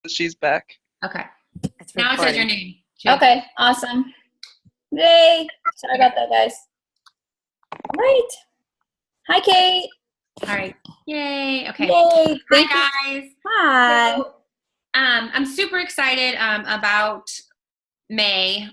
She's back. Okay. It's Now it says your recording. name. Too. Okay, awesome. Yay! Sorry about that, guys. All right. Hi, Kate. All right. Yay. Okay. Yay! Thank you. Hi, guys. Hi. So, I'm super excited about May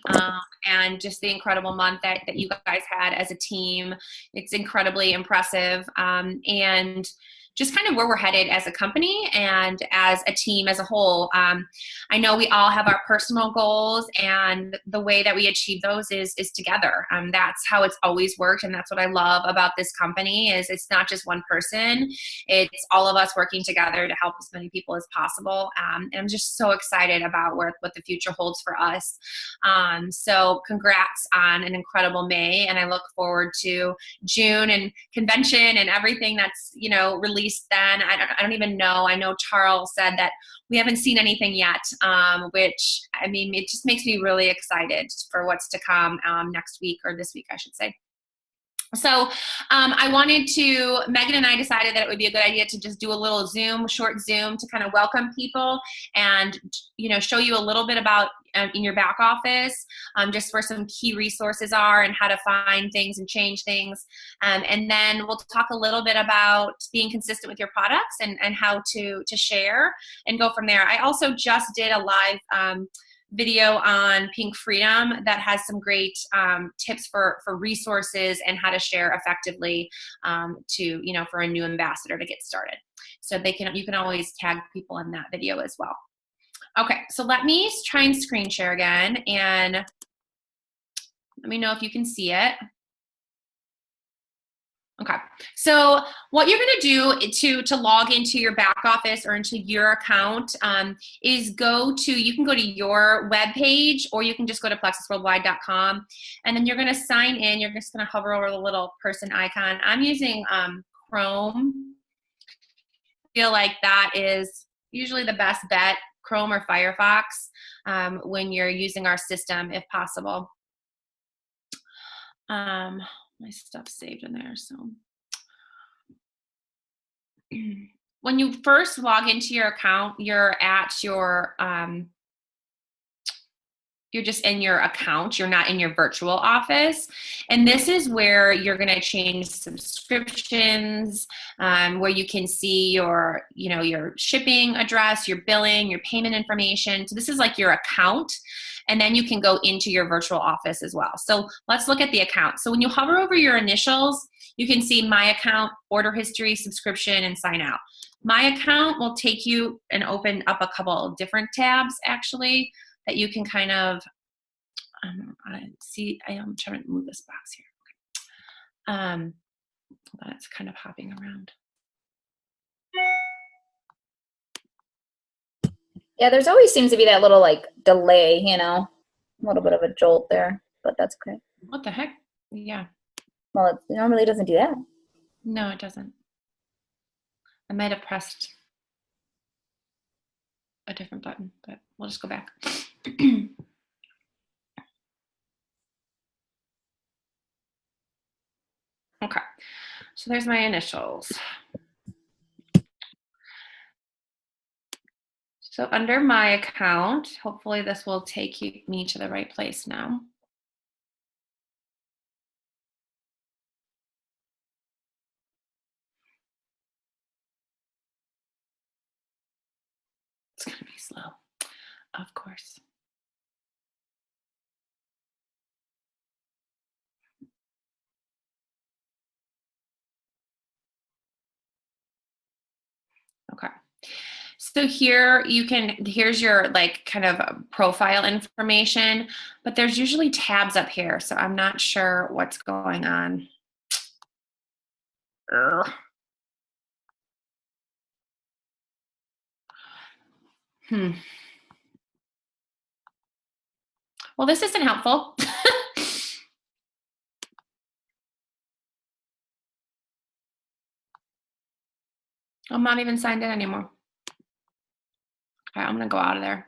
and just the incredible month that you guys had as a team. It's incredibly impressive. And just kind of where we're headed as a company and as a team as a whole. I know we all have our personal goals, and the way that we achieve those is together. That's how it's always worked, and that's what I love about this company is it's not just one person. It's all of us working together to help as many people as possible. And I'm just so excited about what the future holds for us. So congrats on an incredible May, and I look forward to June and convention and everything that's, released then. I don't even know. I know Charles said that we haven't seen anything yet, which, I mean, it just makes me really excited for what's to come next week, or this week, I should say. So Megan and I decided that it would be a good idea to just do a little short Zoom to kind of welcome people and, show you a little bit about in your back office, just where some key resources are and how to find things and change things. And then we'll talk a little bit about being consistent with your products and how to share and go from there. I also just did a live video on Pink Freedom that has some great tips for resources and how to share effectively for a new ambassador to get started. So you can always tag people in that video as well. Okay, so let me try and screen share again, and let me know if you can see it. Okay, so what you're going to do to log into your back office or into your account is you can go to your web page, or you can just go to plexusworldwide.com, and then you're going to sign in. You're just going to hover over the little person icon. I'm using Chrome. I feel like that is usually the best bet, Chrome or Firefox, when you're using our system, if possible. My stuff's saved in there, so. When you first log into your account, you're just in your account. You're not in your virtual office. And this is where you're going to change subscriptions, where you can see your shipping address, your billing, your payment information. So this is like your account. And then you can go into your virtual office as well. So let's look at the account. So when you hover over your initials, you can see My Account, Order History, Subscription, and Sign Out. My Account will take you and open up a couple of different tabs, actually, that you can kind of see. I am trying to move this box here. Okay. That's kind of hopping around. Yeah, there's always seems to be that little delay, a little bit of a jolt there, but that's okay. What the heck? Yeah. Well, it normally doesn't do that. No, it doesn't. I might have pressed a different button, but we'll just go back. Okay, so there's my initials. So under My Account, hopefully this will take me to the right place now. It's gonna be slow, of course. Okay. So here's your kind of profile information, but there's usually tabs up here. So I'm not sure what's going on. Well, this isn't helpful. I'm not even signed in anymore. Okay, I'm gonna go out of there.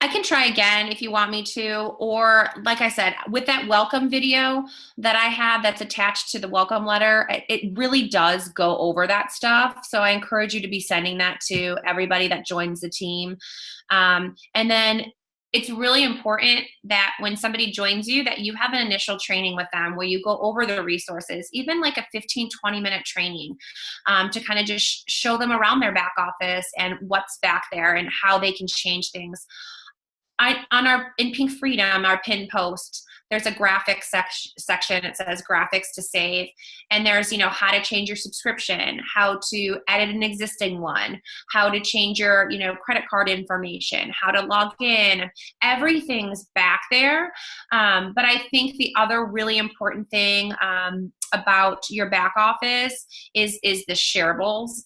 I can try again if you want me to, or like I said, with that welcome video that I have that's attached to the welcome letter, it really does go over that stuff. So I encourage you to be sending that to everybody that joins the team. And then it's really important that when somebody joins you, that you have an initial training with them where you go over the resources, even like a 15, 20-minute training, to kind of just show them around their back office and what's back there and how they can change things. In Pink Freedom, our pin post, there's a graphics section. It says graphics to save. And there's, how to change your subscription, how to edit an existing one, how to change your, credit card information, how to log in. Everything's back there. But I think the other really important thing about your back office is the shareables,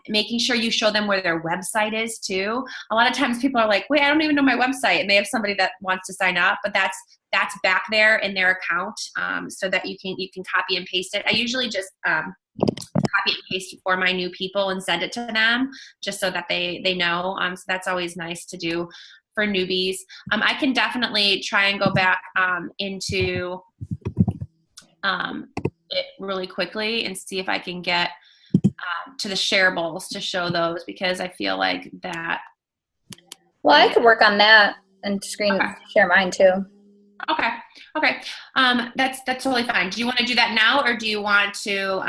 making sure you show them where their website is too. A lot of times people are like, wait, I don't even know my website. And they have somebody that wants to sign up, but that's back there in their account, so that you can copy and paste it. I usually just copy and paste for my new people and send it to them just so that they know. So that's always nice to do for newbies. I can definitely try and go back into it really quickly and see if I can get to the shareables to show those, because I feel like that. Well, I could work on that and share mine too. Okay. That's totally fine. Do you want to do that now, or do you want to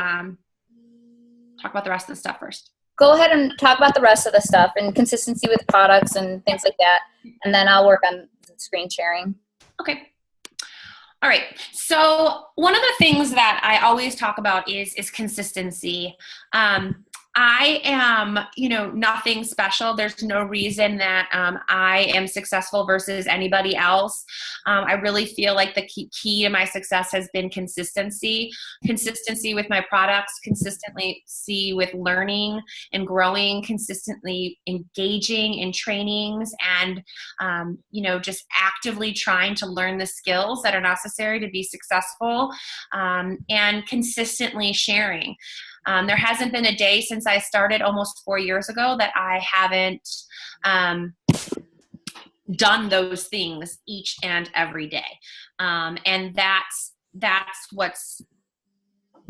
talk about the rest of the stuff first? Go ahead and talk about the rest of the stuff and consistency with products and things like that. And then I'll work on screen sharing. Okay. All right. So one of the things that I always talk about is consistency. I am, nothing special. There's no reason that I am successful versus anybody else. I really feel like the key to my success has been consistency with my products, consistency with learning and growing, consistently engaging in trainings, and, just actively trying to learn the skills that are necessary to be successful, and consistently sharing. There hasn't been a day since I started almost 4 years ago that I haven't done those things each and every day. And that's what's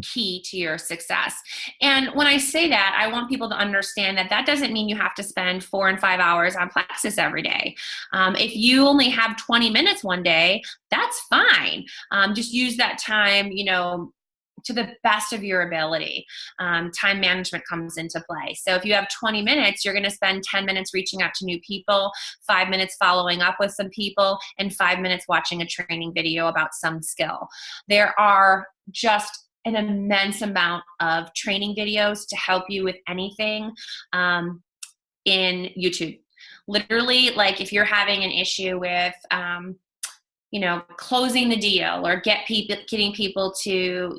key to your success. And when I say that, I want people to understand that doesn't mean you have to spend 4 and 5 hours on Plexus every day. If you only have 20 minutes one day, that's fine. Just use that time, to the best of your ability. Time management comes into play. So if you have 20 minutes, you're going to spend 10 minutes reaching out to new people, 5 minutes following up with some people, and 5 minutes watching a training video about some skill. There are just an immense amount of training videos to help you with anything in YouTube. Literally, like if you're having an issue with closing the deal or getting people to,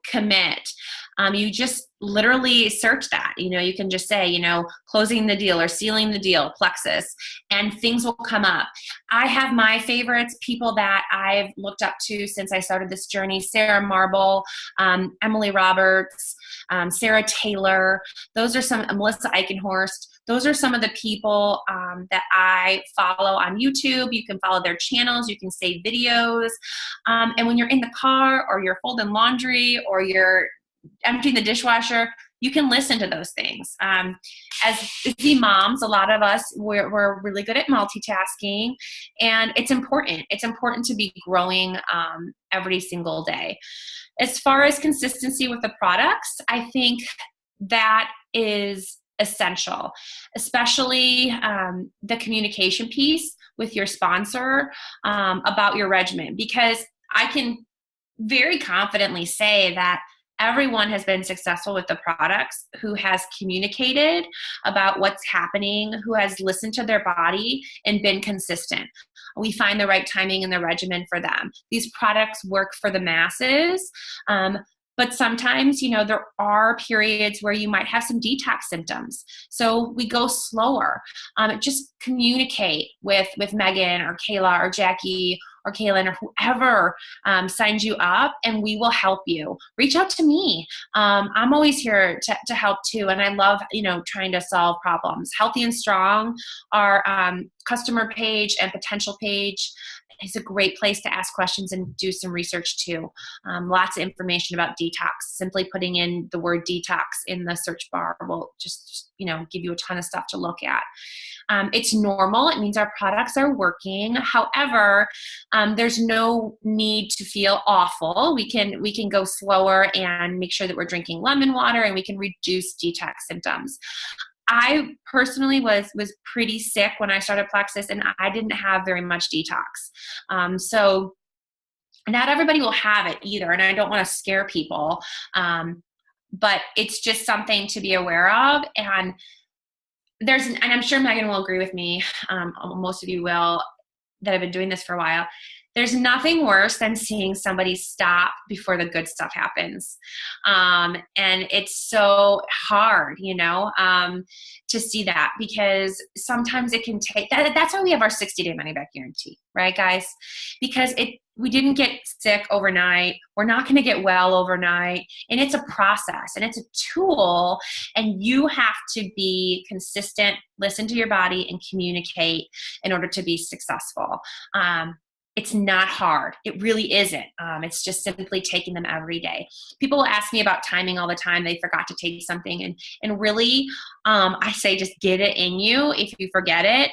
commit. You just literally search that. You can just say, closing the deal or sealing the deal, Plexus, and things will come up. I have my favorites, people that I've looked up to since I started this journey: Sarah Marble, Emily Roberts, Sarah Taylor. Those are some, Melissa Eichenhorst. Those are some of the people that I follow on YouTube. You can follow their channels. You can save videos. And when you're in the car or you're folding laundry or you're emptying the dishwasher, you can listen to those things. As busy moms, a lot of us, we're really good at multitasking, and it's important. It's important to be growing every single day. As far as consistency with the products, I think that is essential, especially the communication piece with your sponsor about your regimen, because I can very confidently say that everyone has been successful with the products who has communicated about what's happening, who has listened to their body and been consistent. We find the right timing and the regimen for them. These products work for the masses. But sometimes, there are periods where you might have some detox symptoms. So we go slower. Just communicate with Megan or Kayla or Jackie or Kaylin or whoever signs you up, and we will help you. Reach out to me. I'm always here to help too. And I love, trying to solve problems. Healthy and Strong, our customer page and potential page, is a great place to ask questions and do some research too. Lots of information about detox. Simply putting in the word detox in the search bar will just give you a ton of stuff to look at. It's normal. It means our products are working. However, there's no need to feel awful. We can go slower and make sure that we're drinking lemon water, and we can reduce detox symptoms. I personally was pretty sick when I started Plexus, and I didn't have very much detox. So not everybody will have it either, and I don't want to scare people. But it's just something to be aware of. And and I'm sure Megan will agree with me, most of you will, that have been doing this for a while. There's nothing worse than seeing somebody stop before the good stuff happens. And it's so hard, to see that, because sometimes it can take, that's why we have our 60-day money-back guarantee, right, guys? Because we didn't get sick overnight. We're not going to get well overnight. And it's a process, and it's a tool, and you have to be consistent, listen to your body, and communicate in order to be successful. It's not hard. It really isn't. It's just simply taking them every day. People will ask me about timing all the time. They forgot to take something. And really, I say just get it in you. If you forget it,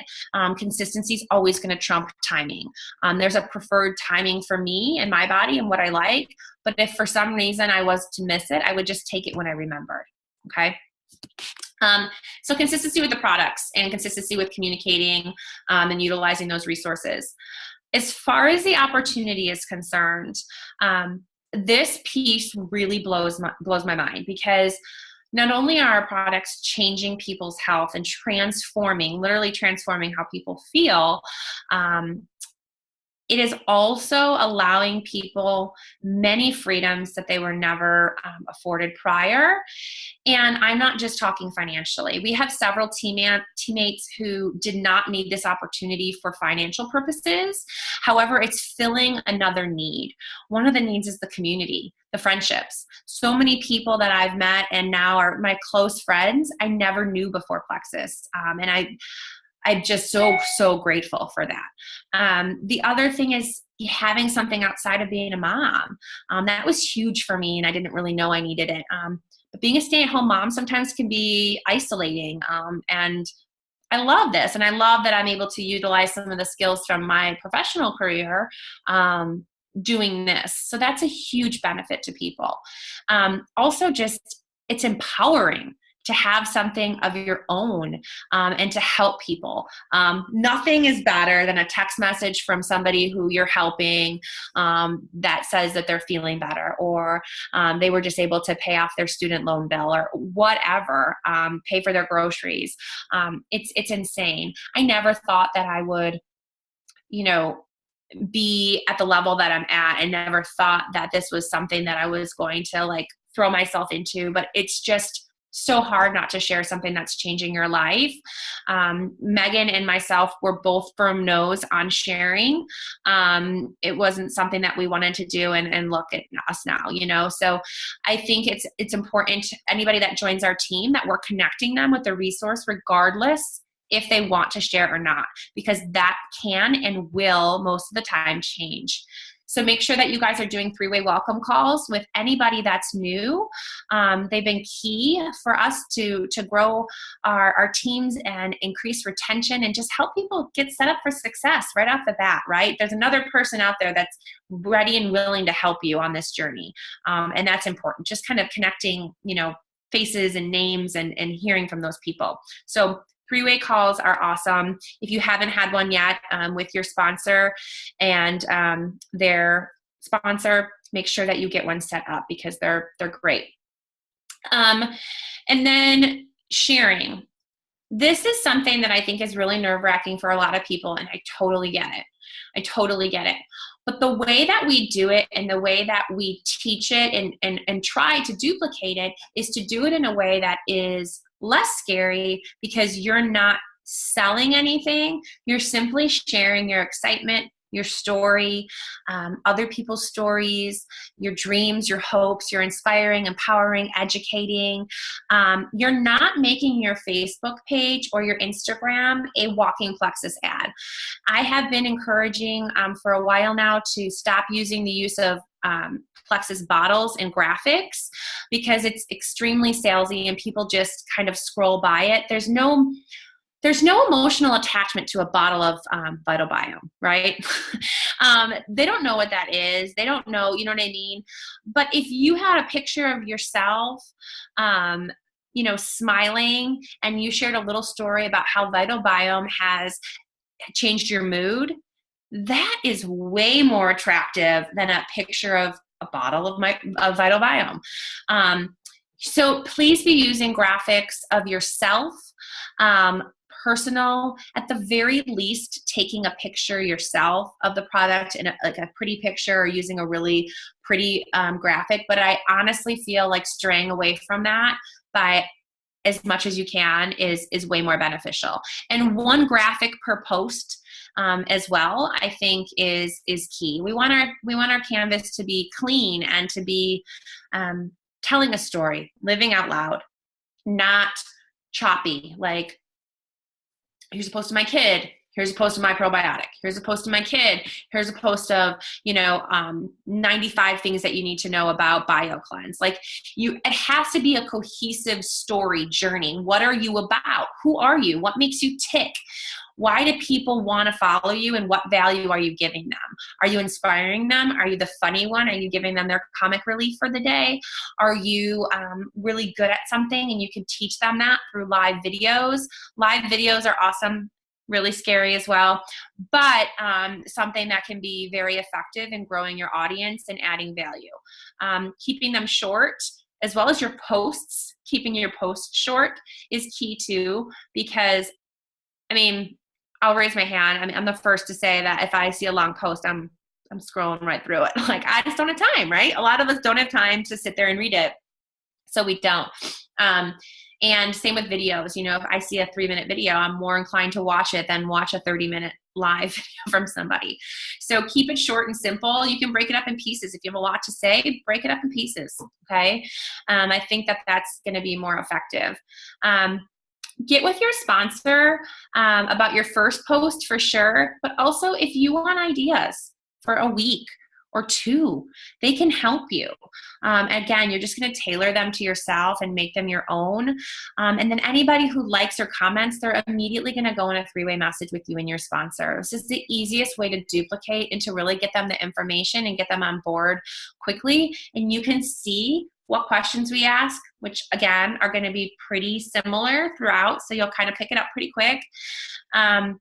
consistency is always going to trump timing. There's a preferred timing for me and my body and what I like. But if for some reason I was to miss it, I would just take it when I remembered. Okay? So consistency with the products and consistency with communicating and utilizing those resources. As far as the opportunity is concerned, this piece really blows my mind, because not only are our products changing people's health and literally transforming how people feel, it is also allowing people many freedoms that they were never afforded prior. And I'm not just talking financially. We have several teammates who did not need this opportunity for financial purposes. However, it's filling another need. One of the needs is the community, the friendships. So many people that I've met and now are my close friends I never knew before Plexus. And I'm just so grateful for that. The other thing is having something outside of being a mom. That was huge for me, and I didn't really know I needed it. But being a stay-at-home mom sometimes can be isolating. And I love this, and I love that I'm able to utilize some of the skills from my professional career doing this. So that's a huge benefit to people. Also, just it's empowering to have something of your own and to help people. Nothing is better than a text message from somebody who you're helping that says that they're feeling better, or they were just able to pay off their student loan bill, or whatever, pay for their groceries. It's insane. I never thought that I would, be at the level that I'm at. I never thought that this was something that I was going to throw myself into, but it's just so hard not to share something that's changing your life. Megan and myself were both firm no's on sharing. It wasn't something that we wanted to do, and look at us now, so I think it's important to anybody that joins our team that we're connecting them with the resource regardless if they want to share or not, because that can and will most of the time change. So make sure that you guys are doing 3-way welcome calls with anybody that's new. They've been key for us to grow our teams and increase retention and just help people get set up for success right off the bat, right? There's another person out there that's ready and willing to help you on this journey. And that's important. Just kind of connecting, faces and names and hearing from those people. So 3-way calls are awesome. If you haven't had one yet with your sponsor and their sponsor, make sure that you get one set up because they're great. And then sharing. This is something that I think is really nerve-wracking for a lot of people, and I totally get it. But the way that we do it and the way that we teach it and try to duplicate it is to do it in a way that is less scary, because you're not selling anything. You're simply sharing your excitement, your story, other people's stories, your dreams, your hopes. You're inspiring, empowering, educating. You're not making your Facebook page or your Instagram a walking plexus ad. I have been encouraging for a while now to stop using the use of plexus bottles and graphics because it's extremely salesy and people just kind of scroll by it. There's no emotional attachment to a bottle of Vital Biome, right? They don't know what that is. They don't know, you know what I mean? But if you had a picture of yourself, smiling, and you shared a little story about how Vital Biome has changed your mood, that is way more attractive than a picture of a bottle of Vital Biome. So please be using graphics of yourself, personal, at the very least, taking a picture yourself of the product in a pretty picture or using a really pretty graphic. But I honestly feel like straying away from that by as much as you can is way more beneficial. And one graphic per post as well, I think is key. We want our canvas to be clean and to be telling a story, living out loud, not choppy. Like, here's a post of my kid. Here's a post of my probiotic. Here's a post of my kid. Here's a post of 95 things that you need to know about BioCleanse. Like, it has to be a cohesive story journey. What are you about? Who are you? What makes you tick? Why do people want to follow you, and what value are you giving them? Are you inspiring them? Are you the funny one? Are you giving them their comic relief for the day? Are you really good at something and you can teach them that through live videos? Live videos are awesome, really scary as well, but something that can be very effective in growing your audience and adding value. Keeping them short, as well as your posts, keeping your posts short is key too, because I'll raise my hand. I'm the first to say that if I see a long post, I'm scrolling right through it. Like, I just don't have time, right? A lot of us don't have time to sit there and read it. So we don't. And same with videos. If I see a 3-minute video, I'm more inclined to watch it than watch a 30-minute live video from somebody. So keep it short and simple. You can break it up in pieces. If you have a lot to say, break it up in pieces. Okay. I think that that's going to be more effective. Get with your sponsor about your first post for sure, but also if you want ideas for a week or 2, they can help you. Again, you're just going to tailor them to yourself and make them your own. And then anybody who likes or comments, they're immediately going to go in a 3-way message with you and your sponsor. This is the easiest way to duplicate and to really get them the information and get them on board quickly. And you can see what questions we ask, which again are going to be pretty similar throughout, so you'll kind of pick it up pretty quick. And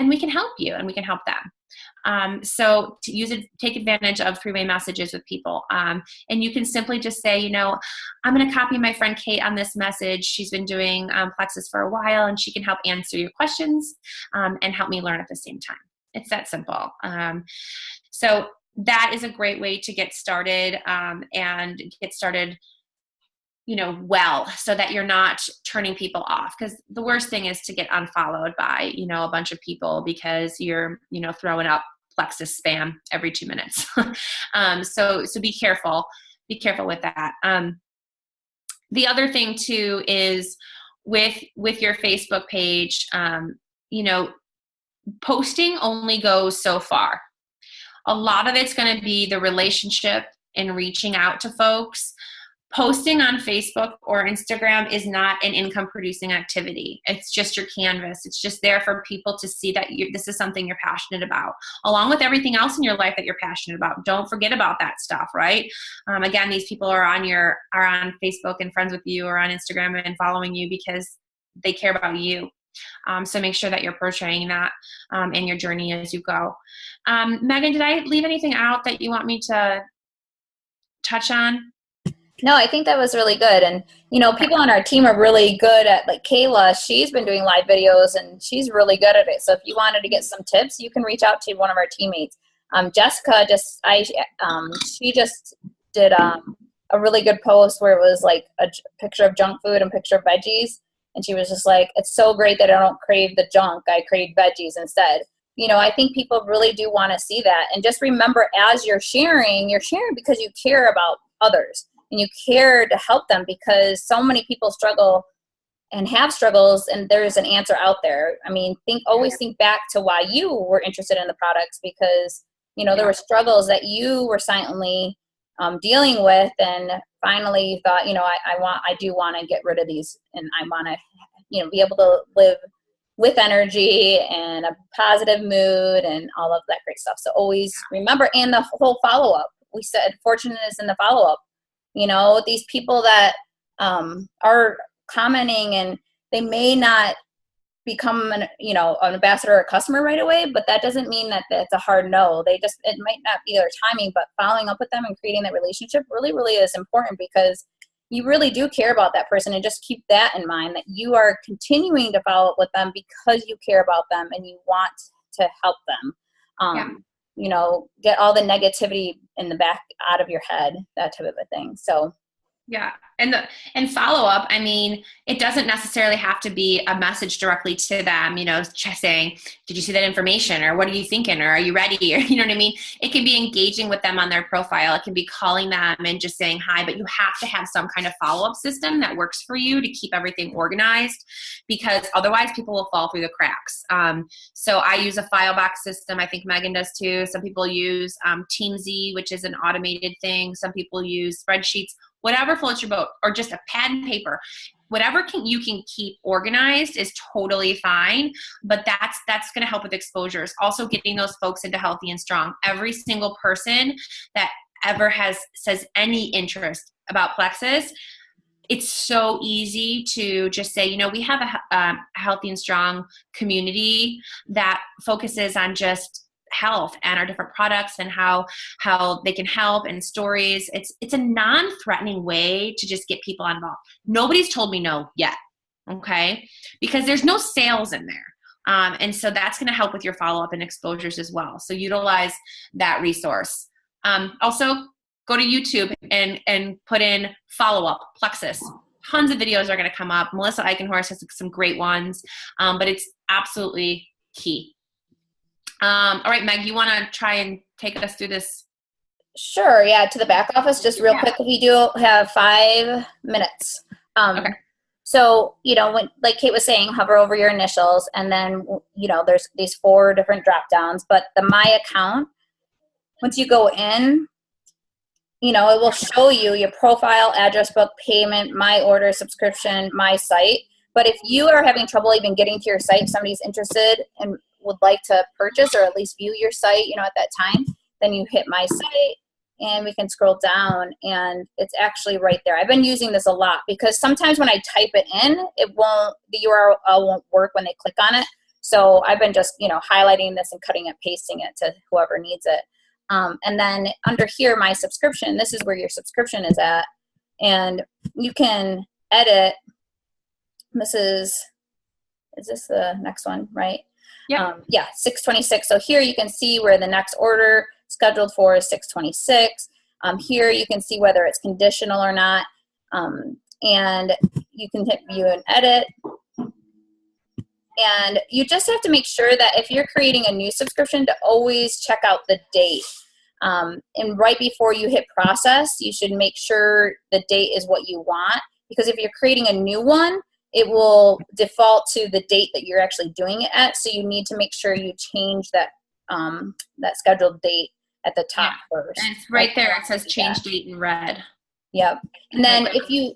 we can help you and we can help them. So to take advantage of 3-way messages with people. And you can simply just say, I'm going to copy my friend Kate on this message. She's been doing Plexus for a while, and she can help answer your questions and help me learn at the same time. It's that simple. So that is a great way to get started and get started, well, so that you're not turning people off. Because the worst thing is to get unfollowed by, a bunch of people because you're, throwing up Plexus spam every 2 minutes. So be careful. Be careful with that. The other thing too is with your Facebook page, posting only goes so far. A lot of it's going to be the relationship and reaching out to folks. Posting on Facebook or Instagram is not an income producing activity. It's just your canvas. It's just there for people to see that this is something you're passionate about, along with everything else in your life that you're passionate about. Don't forget about that stuff, right? Again, these people are on Facebook and friends with you, or on Instagram and following you because they care about you. So make sure that you're portraying that in your journey as you go. Megan, did I leave anything out that you want me to touch on? No, I think that was really good. And, people on our team are really good at, like Kayla, she's been doing live videos and she's really good at it. So if you wanted to get some tips, you can reach out to one of our teammates. Jessica she just did a really good post where it was like a picture of junk food and picture of veggies. And she was just like, it's so great that I don't crave the junk. I crave veggies instead. I think people really do want to see that. And just remember, as you're sharing because you care about others and you care to help them, because so many people struggle and have struggles, and there's an answer out there. I mean, always think back to why you were interested in the products, because there were struggles that you were silently dealing with, and finally you thought, I do want to get rid of these, and I want to, be able to live with energy and a positive mood and all of that great stuff. So always remember, and the whole follow-up. We said fortunate is in the follow-up. These people that are commenting, and they may not become an ambassador or a customer right away, but that doesn't mean that it's a hard no. It might not be their timing, but following up with them and creating that relationship really, really is important, because you really do care about that person. And just keep that in mind, that you are continuing to follow up with them because you care about them and you want to help them. Get all the negativity in the back out of your head, that type of a thing. So yeah. And follow up, I mean, it doesn't necessarily have to be a message directly to them, just saying, did you see that information? Or what are you thinking? Or are you ready? Or, you know what I mean? It can be engaging with them on their profile. It can be calling them and just saying hi, but you have to have some kind of follow-up system that works for you to keep everything organized, because otherwise people will fall through the cracks. So I use a file box system. I think Megan does too. Some people use Teamzy, which is an automated thing. Some people use spreadsheets. Whatever floats your boat, or just a pad and paper, whatever you can keep organized is totally fine. But that's going to help with exposures. Also, getting those folks into Healthy and Strong. Every single person that ever says any interest about Plexus, it's so easy to just say, we have a Healthy and Strong community that focuses on just health and our different products and how they can help, and stories. It's a non-threatening way to just get people involved. Nobody's told me no yet, okay? Because there's no sales in there. And so that's going to help with your follow-up and exposures as well. So utilize that resource. Also, go to YouTube and put in follow-up Plexus. Tons of videos are going to come up. Melissa Eichenhorst has some great ones, but it's absolutely key. All right, Meg, you want to try and take us through this? Sure. Yeah. To the back office, just real quick. We do have 5 minutes. Okay. So, when, like Kate was saying, hover over your initials, and then, there's these 4 different drop downs, but the My Account, once you go in, it will show you your profile, address book, payment, My Order, subscription, My Site. But if you are having trouble even getting to your site, if somebody's interested and would like to purchase or at least view your site, at that time, then you hit My Site, and we can scroll down, and it's actually right there. I've been using this a lot, because sometimes when I type it in, the URL won't work when they click on it. So I've been just, highlighting this and cutting it, pasting it to whoever needs it. And then under here, My Subscription, this is where your subscription is at. And you can edit. Is this the next one, right? Yeah. 626. So here you can see where the next order scheduled for is 626. Here you can see whether it's conditional or not. And you can hit view and edit. And you just have to make sure that if you're creating a new subscription, to always check out the date. And right before you hit process, you should make sure the date is what you want. Because if you're creating a new one, it will default to the date that you're actually doing it at. So you need to make sure you change that scheduled date at the top first. And it's right there. It says change date in red. Yep. And then if you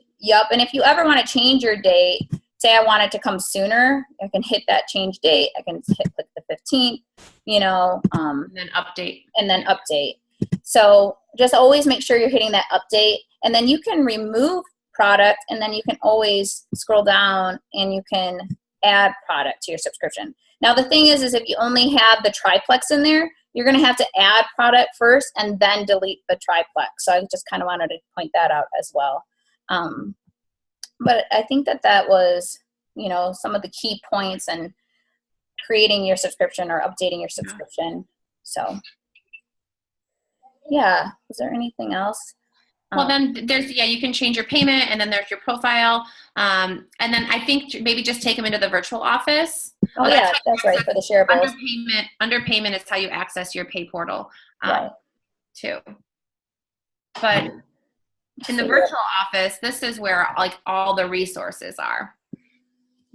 ever want to change your date, say I want it to come sooner, I can hit that change date. I can click the 15th, and then update. So just always make sure you're hitting that update, and then you can remove product, and then you can always scroll down and you can add product to your subscription. Now the thing is if you only have the triplex in there, you're going to have to add product first and then delete the triplex. So I just kind of wanted to point that out as well. But I think that was, some of the key points in creating your subscription or updating your subscription. So yeah, is there anything else? Well, then there's, you can change your payment, and then there's your profile. And then I think maybe just take them into the virtual office. Oh, yeah, that's right, for the shareables. Under payment is how you access your pay portal Right. too. But in the virtual office, this is where like all the resources are.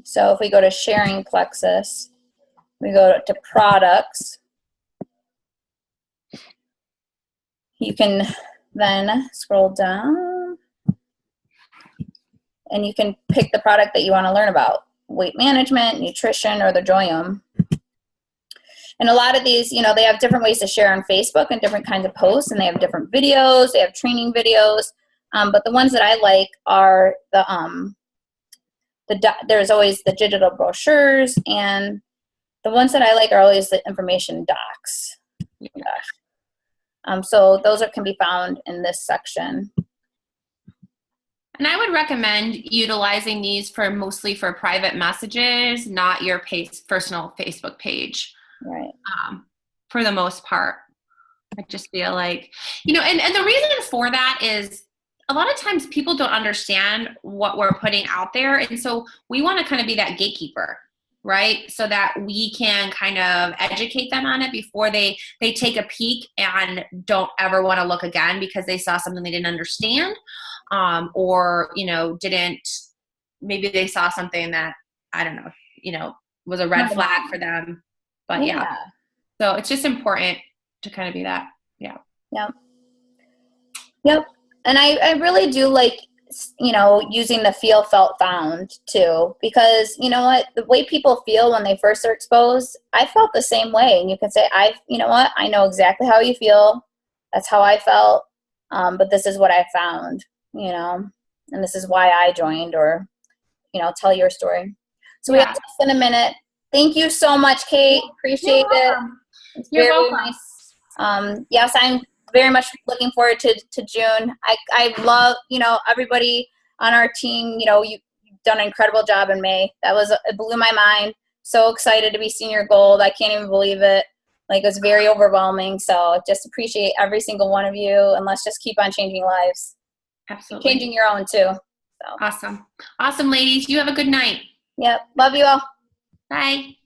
So if we go to sharing Plexus, we go to products. You can then scroll down and you can pick the product that you want to learn about. Weight management, nutrition, or the Joyum. And a lot of these, you know, they have different ways to share on Facebook and different kinds of posts, and they have different videos, they have training videos. But the ones that I like are there's always the digital brochures, and the ones that I like are always the information docs. So those can be found in this section. And I would recommend utilizing these mostly for private messages, not your personal Facebook page. Right. For the most part. I just feel like, you know, and the reason for that is a lot of times people don't understand what we're putting out there. And so we want to kind of be that gatekeeper, right? So that we can kind of educate them on it before they take a peek and don't ever want to look again because they saw something they didn't understand. Or, you know, maybe they saw something that, I don't know, you know, was a red flag for them. But yeah. So it's just important to kind of be that. Yeah. Yep. And I really do like, you know, using the feel, felt, found too, because you know what, the way people feel when they first are exposed, I felt the same way. And you can say, you know what, I know exactly how you feel. That's how I felt. But this is what I found, you know, and this is why I joined, or, you know, tell your story. So we have less than a minute. Thank you so much, Kate. Appreciate it. It's You're very welcome. nice. Yes, I'm very much looking forward to June. I love, you know, everybody on our team. You know, you've done an incredible job in May. It blew my mind. So excited to be senior gold. I can't even believe it. Like, it was very overwhelming. So just appreciate every single one of you, and let's just keep on changing lives. Absolutely. Changing your own too. So. Awesome. Awesome, ladies. You have a good night. Yep. Love you all. Bye.